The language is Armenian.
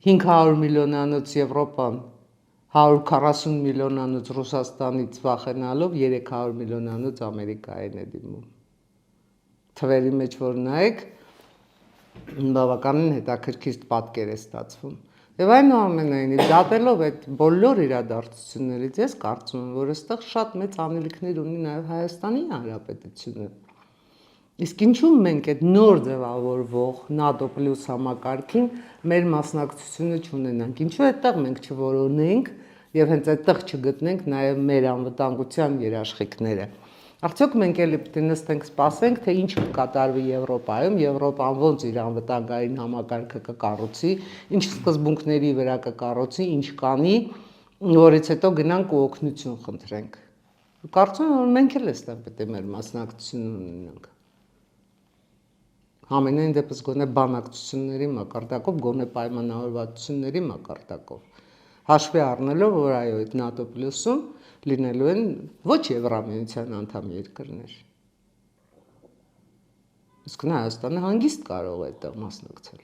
500 միլիոնանոց Եվրոպան 140 միլիոնանոց Ռուսաստանից վախենալով 300 միլիոնանոց Ամերիկային է դիմում։ Թվերի մեջ որ նայեք, բավականին հետաքրքիր պատկեր է ստացվում։ Եվ այնուամենայնիվ դատելով այդ բոլոր իրադարձություններից ես կարծում եմ, որ այստեղ շատ մեծ անելիքներ ունի նաև Հայաստանի Հանրապետությունը։ Իսկ ինչու մենք այդ նոր ձևավորվող ՆԱՏՕ պլյուս համակարգին մեր մասնակցությունը չունենանք, ինչու այդտեղ մենք չորոնենք եւ հենց այդտեղ չգտնենք նաեւ մեր անվտանգության երաշխիքները։ Արդյոք մենք էլի պետք է նստենք սպասենք, թե ինչ կկատարվի Եվրոպայում, Եվրոպան ոնց իր անվտանգային համակարգը կկառուցի, ինչ սկզբունքների վրա կկառուցի, ինչ կանի, որից հետո գնանք ու օգնություն խնդրենք։ Կարծում եմ, որ մենք էլ այստեղ պետք է մեր մասնակցությունը ունենանք։ Ամենայն դեպս գոնե բանակցությունների մակարդակով, գոնե պայմանավորվածությունների մակարդակով, հաշվի առնելով, որ այո, այդ ՆԱՏՕ պլյուսում լինելու են ոչ Եվրամիության անդամ երկրներ։ Իսկ Հայաստանը հանգիստ կարող է այդտեղ մասնակցել։